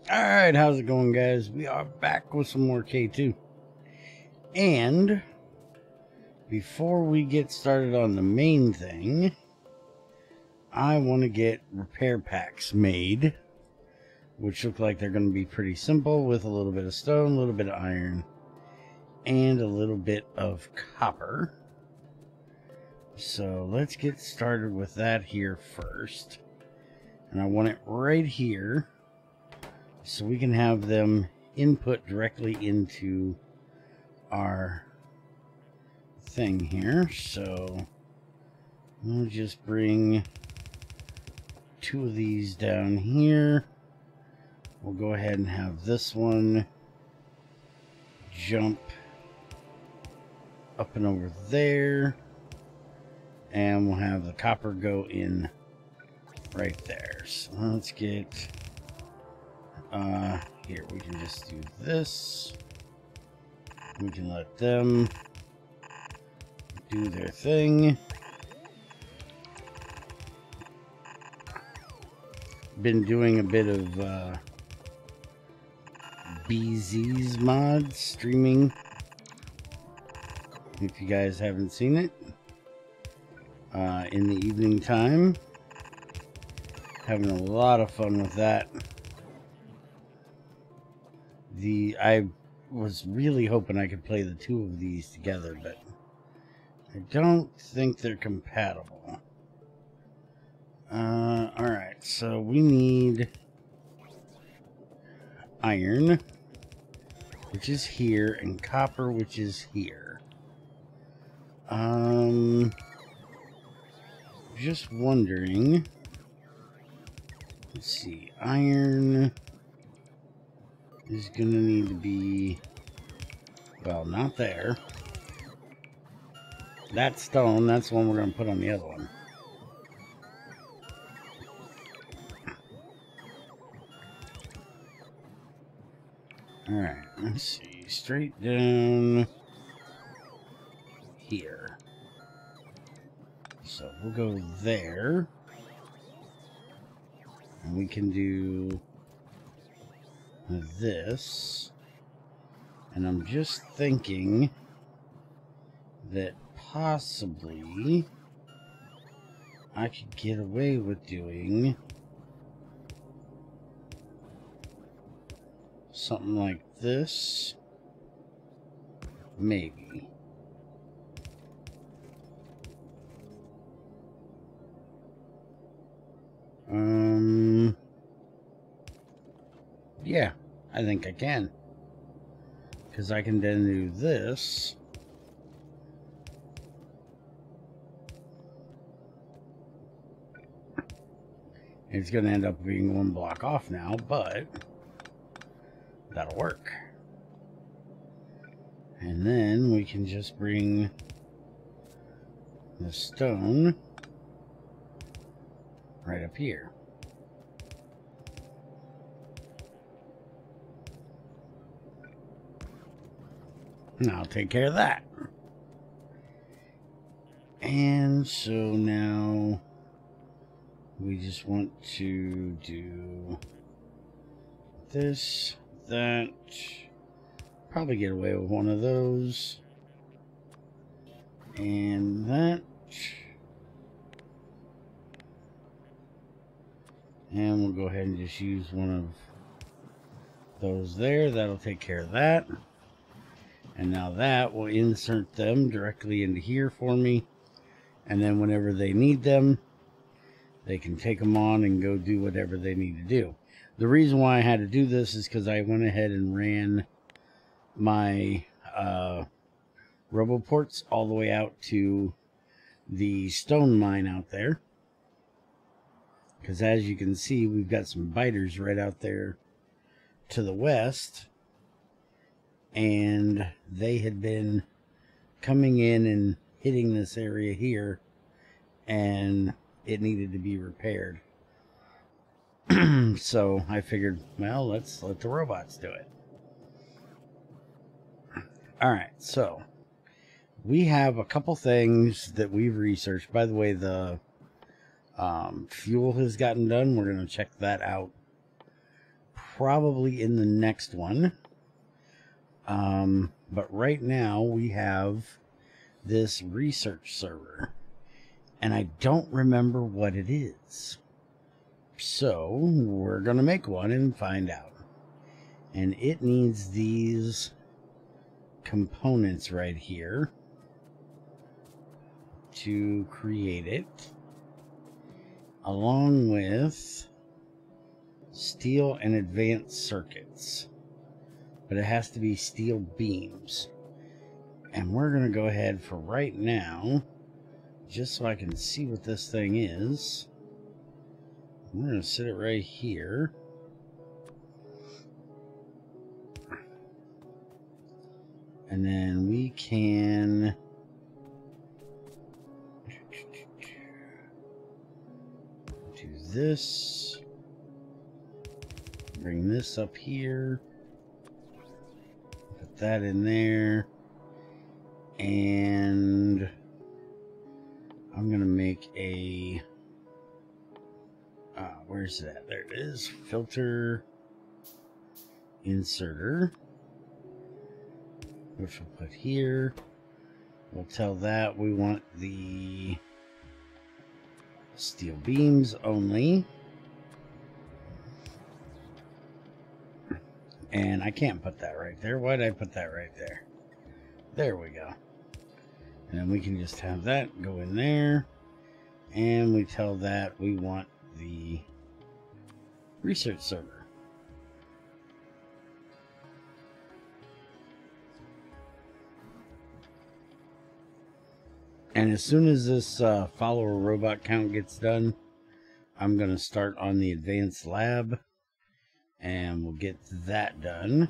Alright, how's it going, guys? We are back with some more K2. And before we get started on the main thing, I want to get repair packs made, which look like they're going to be pretty simple, with a little bit of stone, a little bit of iron, and a little bit of copper. So let's get started with that here first. And I want it right here, so we can have them input directly into our thing here. So we'll just bring 2 of these down here. We'll go ahead and have this one jump up and over there. And we'll have the copper go in right there. So let's get... here, we can just do this. We can let them do their thing. Been doing a bit of BZ's mods streaming, if you guys haven't seen it, in the evening time. Having a lot of fun with that. I was really hoping I could play the 2 of these together, but I don't think they're compatible. Alright, so we need iron, which is here, and copper, which is here. Just wondering. Let's see, iron is gonna need to be, well, not there. That stone, that's the one we're gonna put on the other one. Alright, let's see, straight down here. So we'll go there. And we can do this. And I'm just thinking that possibly I could get away with doing something like this. Maybe. Yeah, I think I can. Because I can then do this. It's going to end up being 1 block off now, but that'll work. And then we can just bring the stone right up here. And I'll take care of that. And so now we just want to do this, that, probably get away with 1 of those, and that, and we'll go ahead and just use 1 of those there. That'll take care of that. And now that will insert them directly into here for me. And then whenever they need them, they can take them on and go do whatever they need to do. The reason why I had to do this is because I went ahead and ran my roboports all the way out to the stone mine out there. Because as you can see, we've got some biters right out there to the west. And they had been coming in and hitting this area here, and it needed to be repaired. So I figured, well, let's let the robots do it. Alright, so we have a couple things that we've researched. By the way, the fuel has gotten done. We're going to check that out probably in the next one. But right now we have this research server, and I don't remember what it is. So we're going to make one and find out. And it needs these components right here to create it, along with steel and advanced circuits. But it has to be steel beams. And we're going to go ahead for right now, just so I can see what this thing is. We're going to set it right here. And then we can do this. Bring this up here. Put that in there. And I'm going to make a... where's that? There it is. Filter inserter, which we'll put here. We'll tell that we want the steel beams only. And I can't put that right there. Why did I put that right there? There we go. And then we can just have that go in there. And we tell that we want the research server. And as soon as this follower robot count gets done, I'm going to start on the advanced lab. And we'll get that done.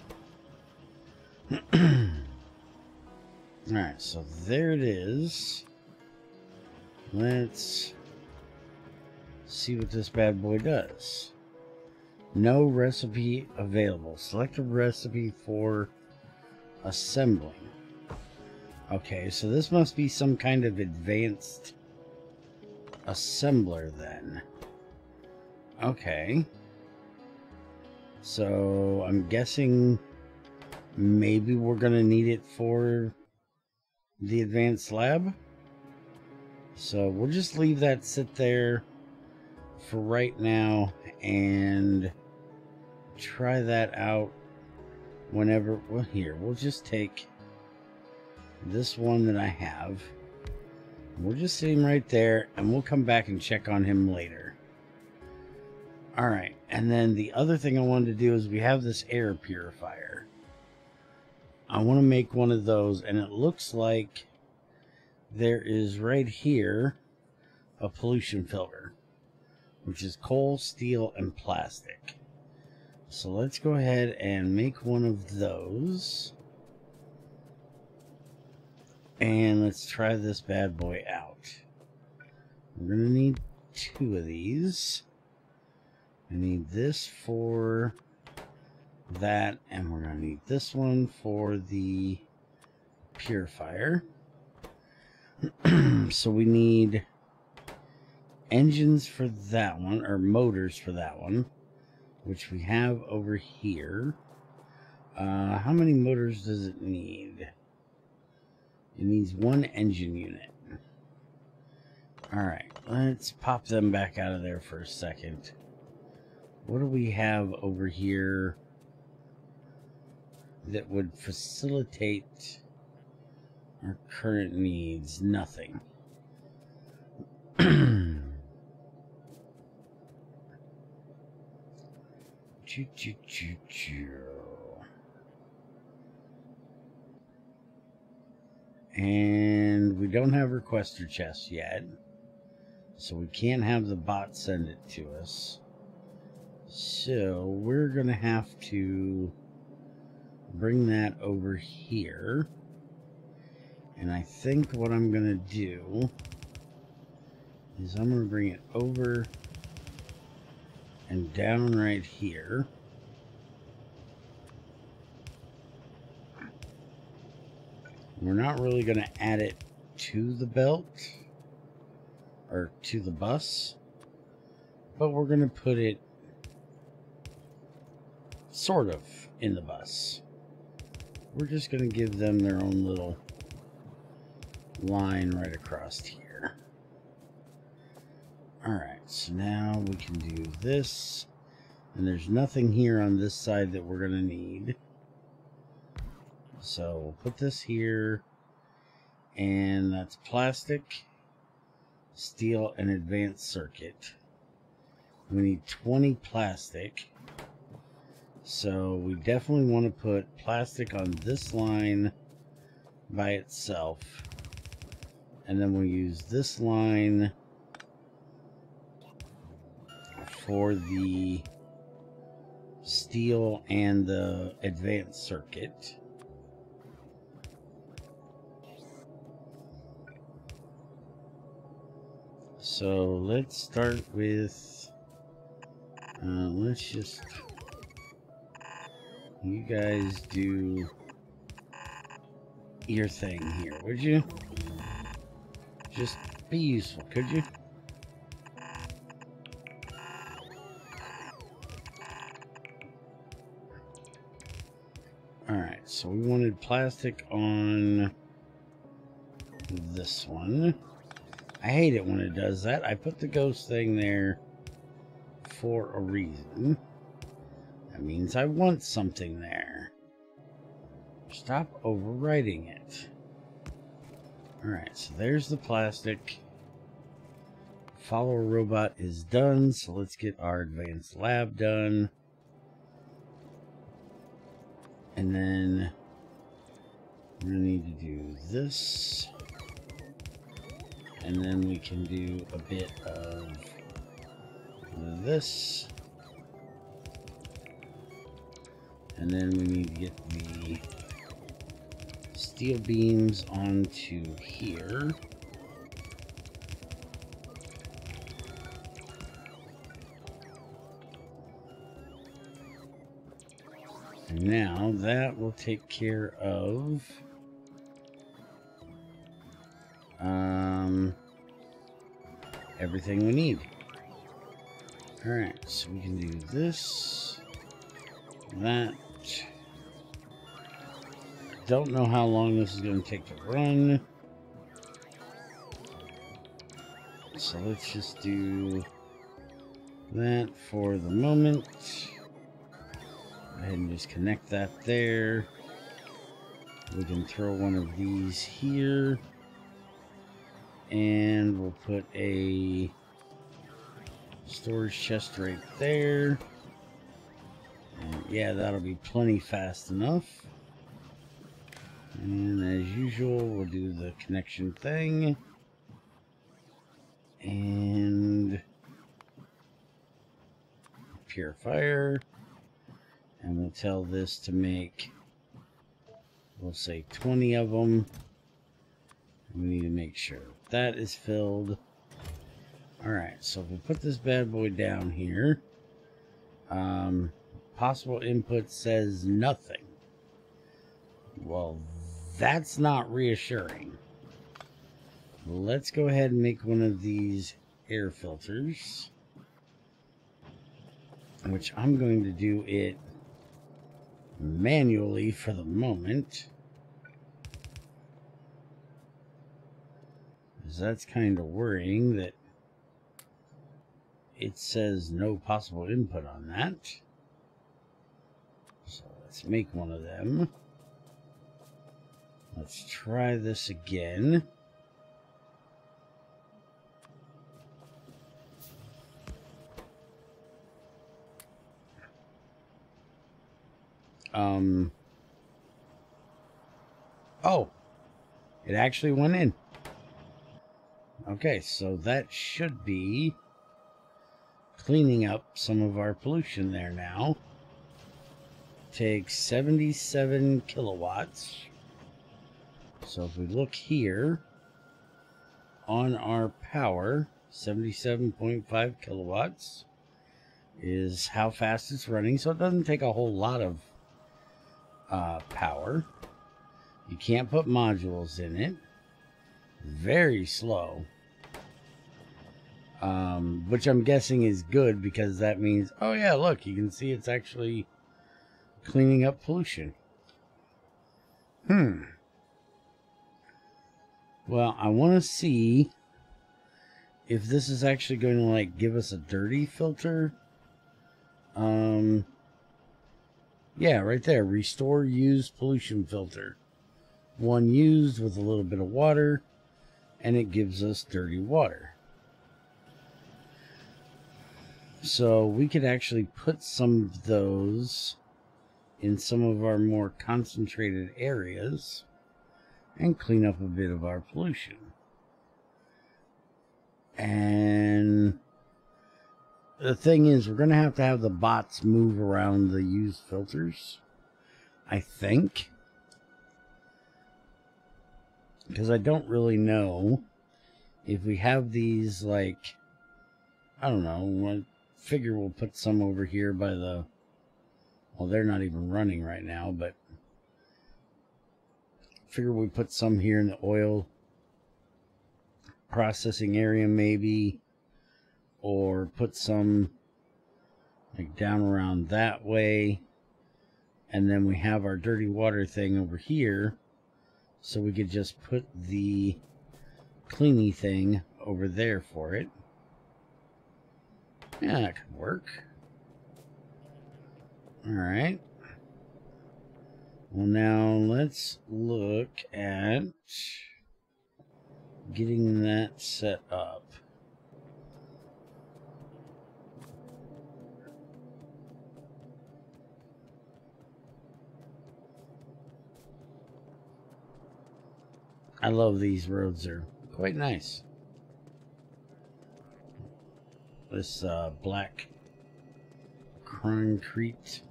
Alright, so there it is. Let's see what this bad boy does. No recipe available. Select a recipe for assembling. Okay, so this must be some kind of advanced assembler then. Okay. So I'm guessing maybe we're going to need it for the advanced lab. So we'll just leave that sit there for right now and try that out whenever. Well, here, we'll just take this one that I have. We'll just sit him right there and we'll come back and check on him later. Alright, and then the other thing I wanted to do is we have this air purifier. I want to make one of those, and it looks like there is right here a pollution filter, which is coal, steel, and plastic. So let's go ahead and make one of those. And let's try this bad boy out. We're going to need 2 of these. I need this for that, and we're going to need this one for the purifier. So we need engines for that one, or motors for that one, which we have over here. How many motors does it need? It needs 1 engine unit. Alright, let's pop them back out of there for a second. What do we have over here that would facilitate our current needs? Nothing. And we don't have requester chests yet, so we can't have the bot send it to us. So we're gonna have to bring that over here. And I think what I'm gonna do is I'm gonna bring it over and down right here. We're not really gonna add it to the belt or to the bus, but we're gonna put it sort of in the bus. We're just going to give them their own little line right across here. Alright, so now we can do this. And there's nothing here on this side that we're going to need. So we'll put this here. And that's plastic, steel, and advanced circuit. We need 20 plastic. So we definitely want to put plastic on this line by itself. And then we'll use this line for the steel and the advanced circuit. So let's start with, let's just, you guys do your thing here, would you? Just be useful, could you? Alright, so we wanted plastic on this one. I hate it when it does that. I put the ghost thing there for a reason. That means I want something there. Stop overwriting it. Alright, so there's the plastic. Follower robot is done, so let's get our advanced lab done. And then we're going to need to do this. And then we can do a bit of this. And then we need to get the steel beams onto here. And now that will take care of everything we need. Alright, so we can do this, that. Don't know how long this is going to take to run. So let's just do that for the moment. Go ahead and just connect that there. We can throw one of these here. And we'll put a storage chest right there. And yeah, that'll be plenty fast enough. And as usual, we'll do the connection thing. And purifier. And we'll tell this to make, we'll say 20 of them. We need to make sure that is filled. Alright, so if we put this bad boy down here, possible input says nothing. Well, that's not reassuring. Let's go ahead and make one of these air filters, which I'm going to do it manually for the moment. That's kind of worrying that it says no possible input on that. So let's make one of them. Let's try this again. Oh, it actually went in. Okay, so that should be cleaning up some of our pollution there now. Takes 77 kilowatts. So if we look here on our power, 77.5 kilowatts is how fast it's running. So it doesn't take a whole lot of power. You can't put modules in it. Very slow. Which I'm guessing is good, because that means, oh yeah, look, you can see it's actually cleaning up pollution. Well, I want to see if this is actually going to like give us a dirty filter. Yeah, right there. Restore used pollution filter. One used with a little bit of water, and it gives us dirty water. So we could actually put some of those in some of our more concentrated areas and clean up a bit of our pollution. And the thing is, we're going to have the bots move around the used filters, I think. Because I don't really know if we have these, like, I don't know, I figure we'll put some over here by the, well, they're not even running right now, but I figure we put some here in the oil processing area maybe, or put some like down around that way, and then we have our dirty water thing over here, so we could just put the cleany thing over there for it. Yeah, that could work. Alright. Well, now let's look at getting that set up. I love these roads, they're quite nice. This black concrete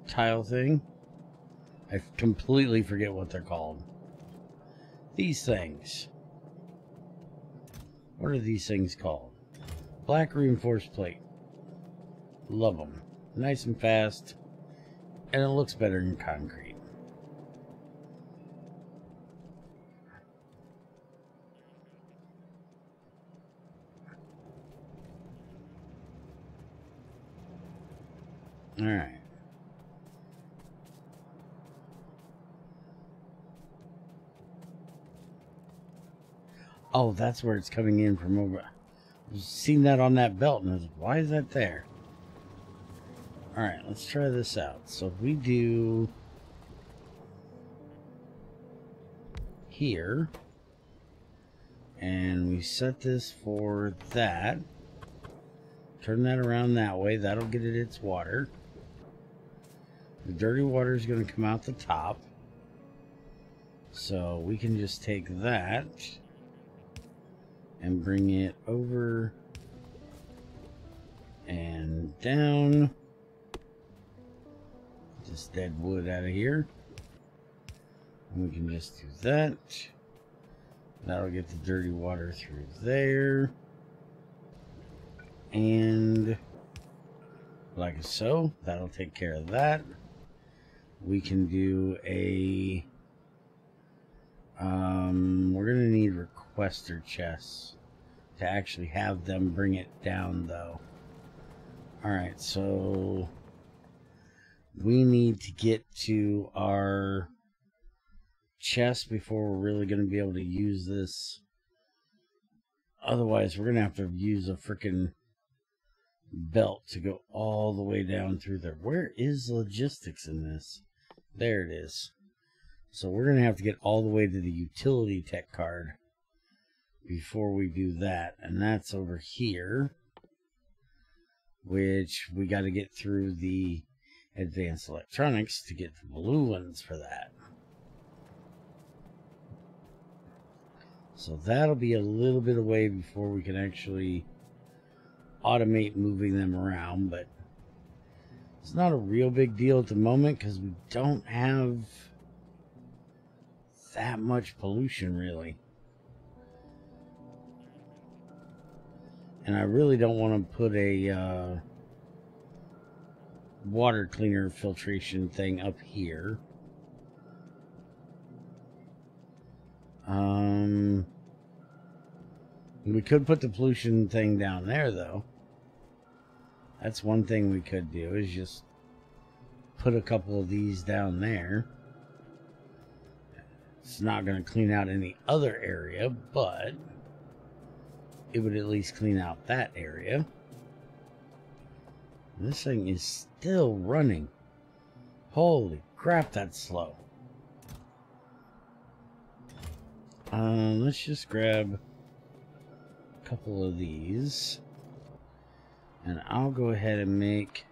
tile thing, I completely forget what they're called. These things. What are these things called? Black reinforced plate. Love them. Nice and fast, and it looks better than concrete. All right. Oh, that's where it's coming in from over. I've seen that on that belt, and I was like, why is that there? All right, let's try this out. So if we do here, and we set this for that, turn that around that way, that'll get it its water. The dirty water is going to come out the top, so we can just take that and bring it over and down. This dead wood out of here, and we can just do that. That'll get the dirty water through there, and like so, that'll take care of that. We can do a we're gonna need requester chests to actually have them bring it down though. Alright, so we need to get to our chest before we're really gonna be able to use this. Otherwise, we're gonna have to use a freaking belt to go all the way down through there. Where is logistics in this? There it is. So we're going to have to get all the way to the utility tech card before we do that. And that's over here, which we got to get through the advanced electronics to get the blue ones for that. So that'll be a little bit away before we can actually automate moving them around, but it's not a real big deal at the moment because we don't have that much pollution really, and I really don't want to put a water cleaner filtration thing up here. We could put the pollution thing down there though. That's one thing we could do, is just put a couple of these down there. It's not going to clean out any other area, but it would at least clean out that area. This thing is still running. Holy crap, that's slow. Let's just grab a couple of these. And I'll go ahead and make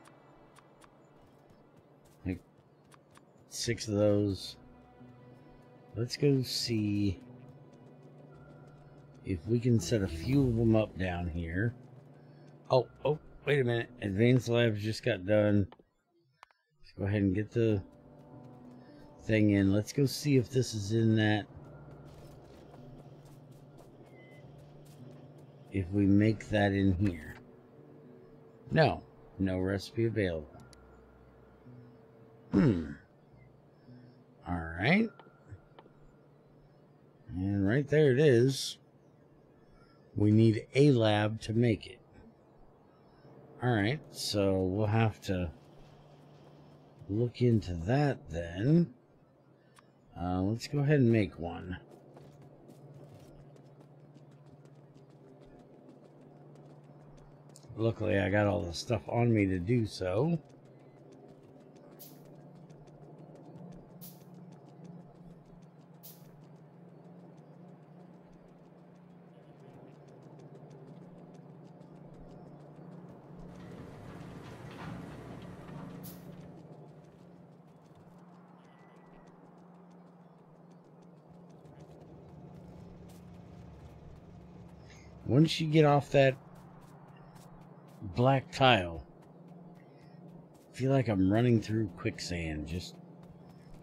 6 of those. Let's go see if we can set a few of them up down here. Oh, wait a minute. Advanced Labs just got done. Let's go ahead and get the thing in. Let's go see if this is in that. If we make that in here. No recipe available. Alright. And right there it is. We need a lab to make it. Alright, so we'll have to look into that then. Let's go ahead and make one. Luckily, I got all the stuff on me to do so. Once you get off that black tile, I feel like I'm running through quicksand, just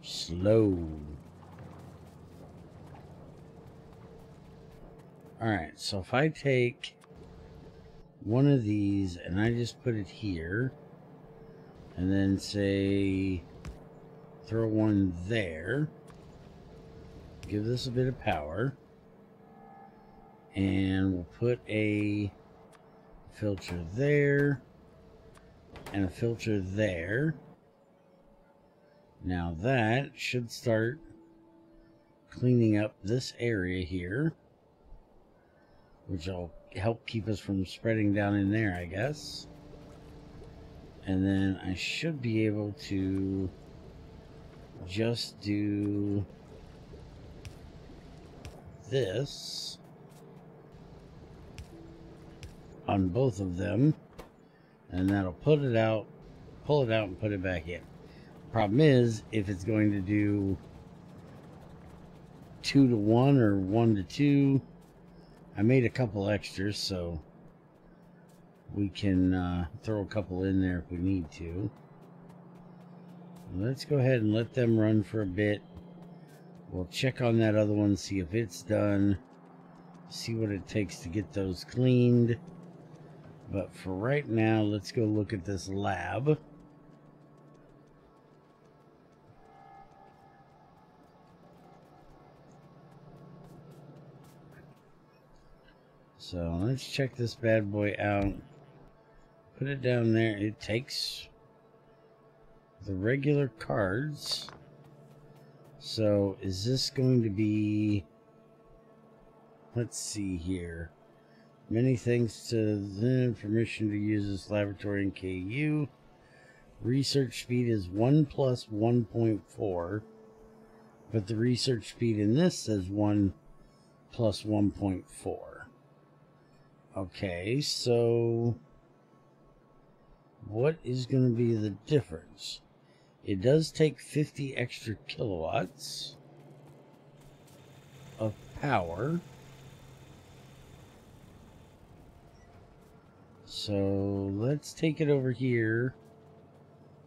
slow. Alright, so if I take one of these and I just put it here, and then say throw one there, give this a bit of power, and we'll put a filter there and a filter there. Now that should start cleaning up this area here, which will help keep us from spreading down in there, I guess. And then I should be able to just do this on both of them, and that'll pull it out and put it back in. Problem is, if it's going to do 2 to 1 or 1 to 2, I made a couple extras, so we can throw a couple in there if we need to. Let's go ahead and let them run for a bit. We'll check on that other one, see if it's done, see what it takes to get those cleaned. But for right now, let's go look at this lab. So let's check this bad boy out. Put it down there. It takes the regular cards. So is this going to be... Let's see here. Many thanks to the permission to use this laboratory in KU. Research speed is 1 plus 1.4. But the research speed in this says 1 plus 1.4. Okay, so what is going to be the difference? It does take 50 extra kilowatts of power. So let's take it over here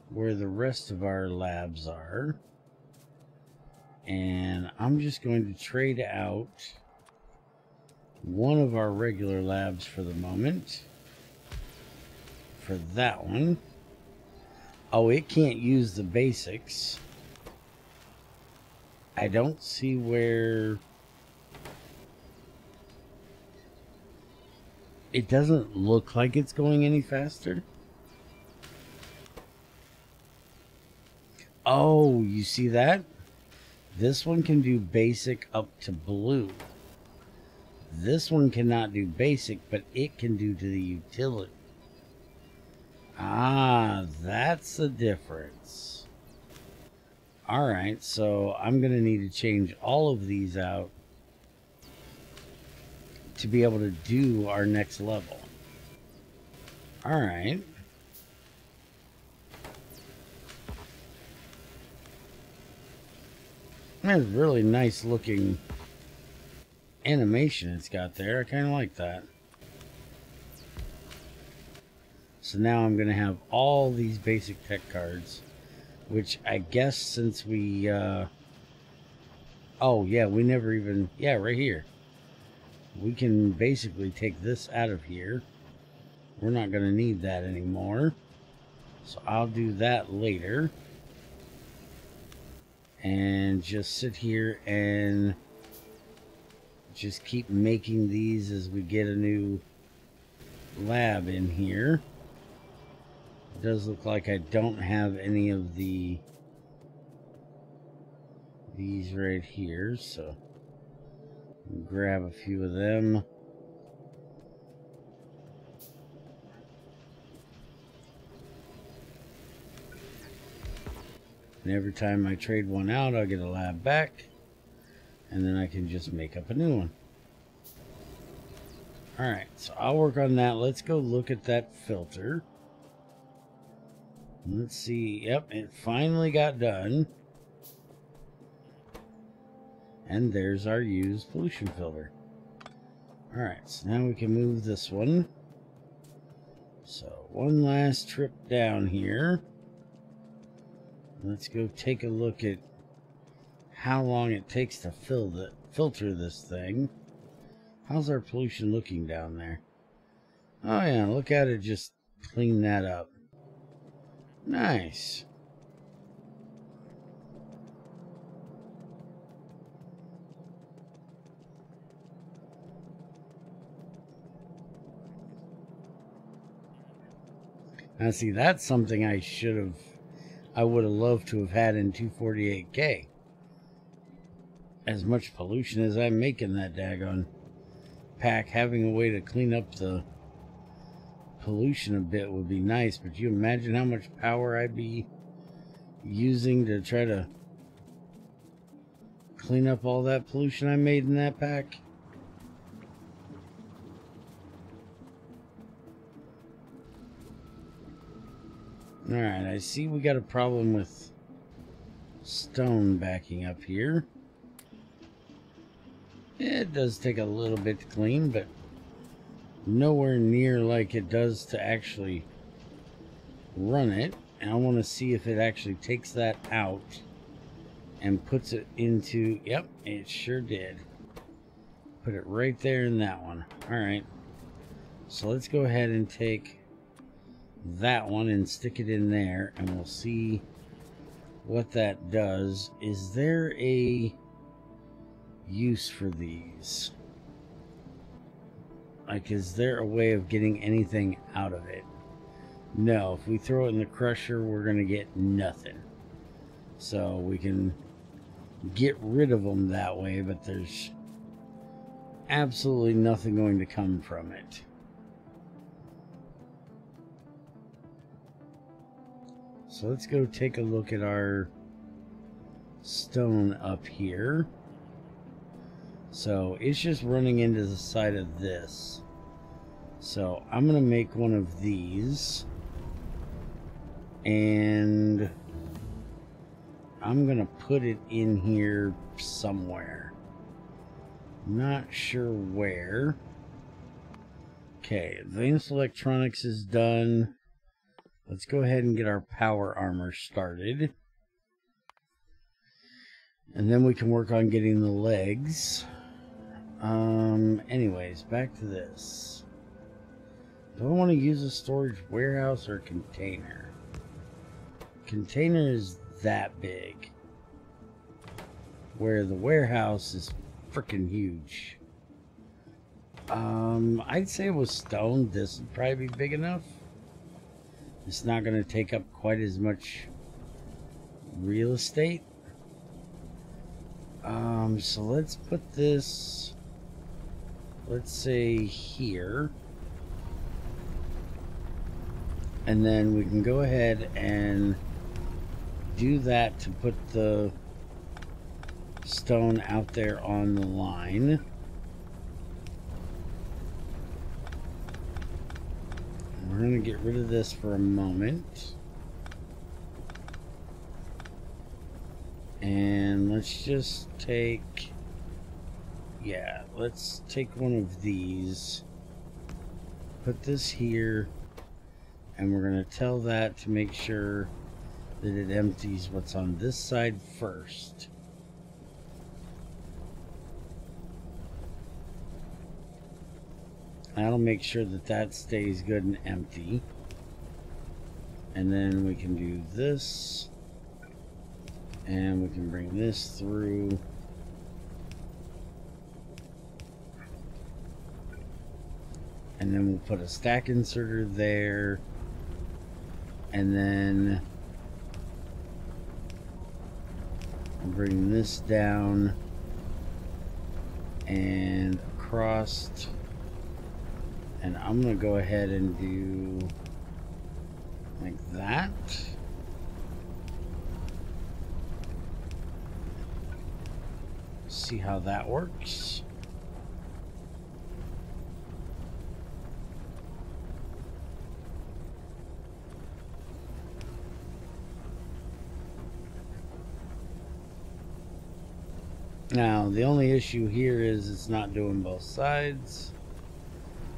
where the rest of our labs are. And I'm just going to trade out one of our regular labs for the moment for that one. Oh, it can't use the basics. I don't see where... It doesn't look like it's going any faster. Oh, you see that? This one can do basic up to blue. This one cannot do basic, but it can do to the utility. Ah, that's the difference. Alright, so I'm going to need to change all of these out to be able to do our next level. Alright. That's really nice looking animation it's got there. I kind of like that. So now I'm going to have all these basic tech cards, which I guess since we, oh yeah, we never even, yeah, right here. We can basically take this out of here. We're not going to need that anymore. So I'll do that later. And just sit here and just keep making these as we get a new lab in here. It does look like I don't have any of these right here, so grab a few of them. And every time I trade one out, I'll get a lab back. And then I can just make up a new one. Alright, so I'll work on that. Let's go look at that filter. Let's see. Yep, it finally got done. And there's our used pollution filter. Alright, so now we can move this one. So, one last trip down here. Let's go take a look at how long it takes to filter this thing. How's our pollution looking down there? Oh yeah, look at it just clean that up. Nice. Now see, that's something I would have loved to have had in 248K. As much pollution as I make in that daggone pack, having a way to clean up the pollution a bit would be nice, but you imagine how much power I'd be using to try to clean up all that pollution I made in that pack? Alright, I see we got a problem with stone backing up here. It does take a little bit to clean, but nowhere near like it does to actually run it. And I want to see if it actually takes that out and puts it into, yep, it sure did. Put it right there in that one. Alright, so let's go ahead and take that one and stick it in there, and we'll see what that does. Is there a use for these? Like, is there a way of getting anything out of it? No, if we throw it in the crusher, we're gonna get nothing. So we can get rid of them that way, but there's absolutely nothing going to come from it. So let's go take a look at our stone up here. So it's just running into the side of this. So I'm going to make one of these. And I'm going to put it in here somewhere. Not sure where. Okay, advanced electronics is done. Let's go ahead and get our power armor started. And then we can work on getting the legs. Anyways, back to this. Do I want to use a storage warehouse or a container? Container is that big, where the warehouse is freaking huge. I'd say with stone, this would probably be big enough. It's not going to take up quite as much real estate. So let's put this, let's say here, and then we can go ahead and do that to put the stone out there on the line. We're going to get rid of this for a moment. And let's just take, yeah, let's take one of these, put this here, and we're going to tell that to make sure that it empties what's on this side first. That'll make sure that that stays good and empty. And then we can do this. And we can bring this through. And then we'll put a stack inserter there. And then I'll bring this down and across. And I'm going to go ahead and do like that. See how that works. Now, the only issue here is it's not doing both sides.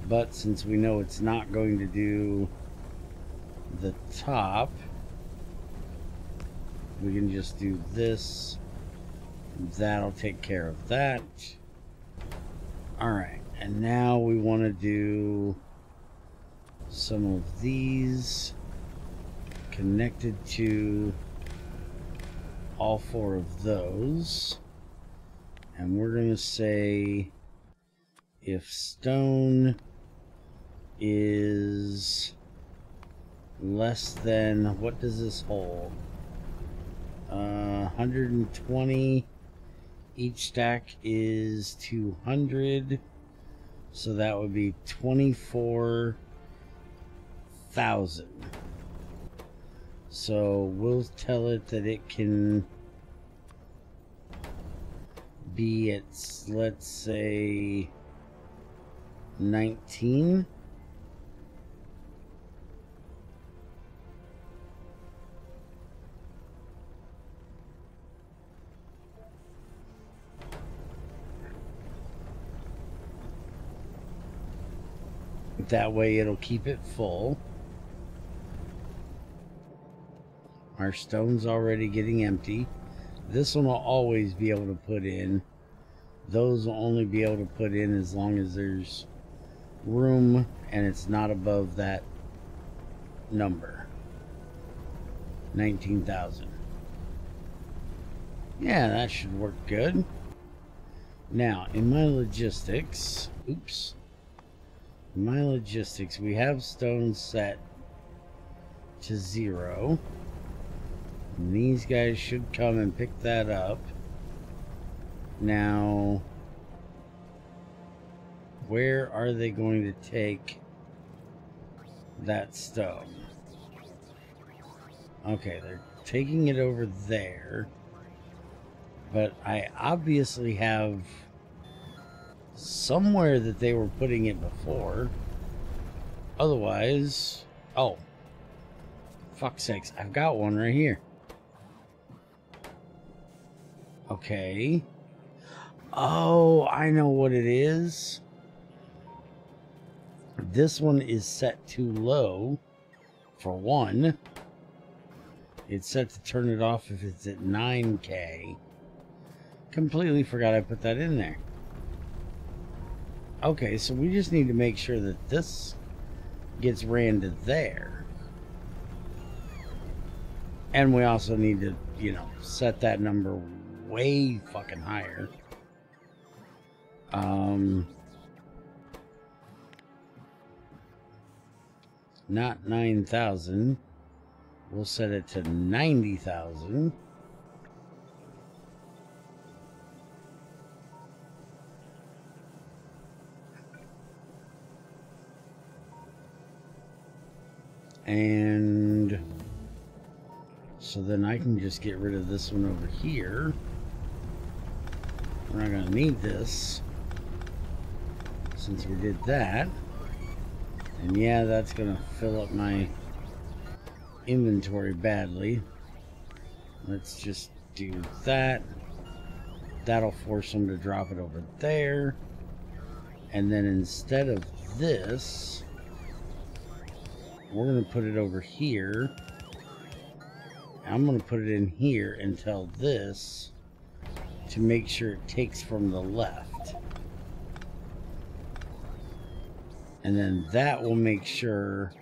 But since we know it's not going to do the top, we can just do this. That'll take care of that. Alright, and now we want to do some of these connected to all four of those. And we're going to say if stone is less than, what does this hold? 120. Each stack is 200, so that would be 24,000. So we'll tell it that it can be at, let's say, 19. That way it'll keep it full. Our stone's already getting empty. This one will always be able to put in. Those will only be able to put in as long as there's room and it's not above that number. 19,000. Yeah, that should work good. Now, in my logistics, oops. In my logistics, we have stone set to 0. And these guys should come and pick that up. Now, where are they going to take that stone? Okay, they're taking it over there. But I obviously have somewhere that they were putting it before. Otherwise, oh, fuck's sakes, I've got one right here. Okay. Oh, I know what it is. This one is set too low, for one. It's set to turn it off if it's at 9K. Completely forgot I put that in there. Okay, so we just need to make sure that this gets ran to there. And we also need to, you know, set that number way fucking higher. Not 9,000. We'll set it to 90,000. And so then I can just get rid of this one over here. We're not going to need this since we did that. And yeah, that's going to fill up my inventory badly. Let's just do that. That'll force them to drop it over there. And then instead of this, we're going to put it over here. I'm going to put it in here and tell this to make sure it takes from the left. And then that will make sure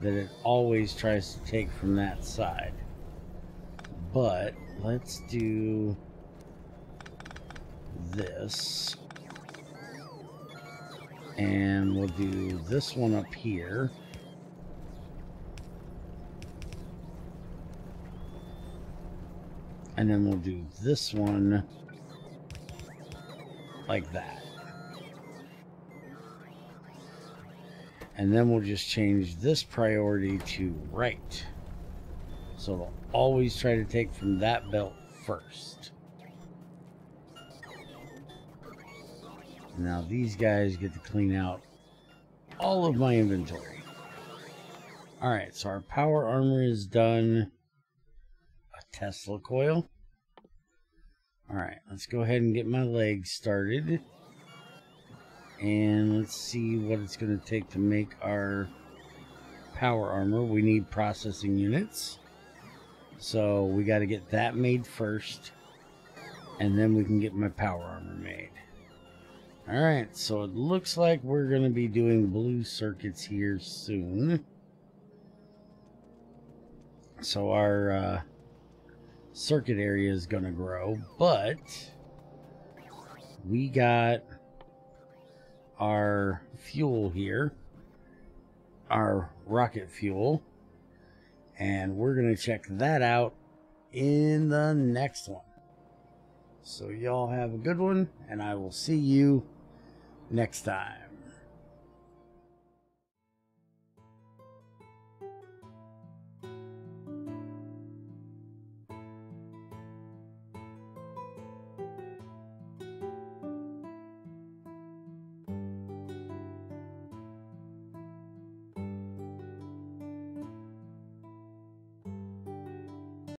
that it always tries to take from that side. But let's do this. And we'll do this one up here. And then we'll do this one like that. And then we'll just change this priority to right. So it'll always try to take from that belt first. Now these guys get to clean out all of my inventory. Alright, so our power armor is done. A Tesla coil. Alright, let's go ahead and get my legs started. And let's see what it's going to take to make our power armor. We need processing units. So we got to get that made first. And then we can get my power armor made. Alright, so it looks like we're going to be doing blue circuits here soon. So our circuit area is going to grow. But we got our fuel here. Our rocket fuel. And we're going to check that out in the next one. So y'all have a good one, and I will see you next time.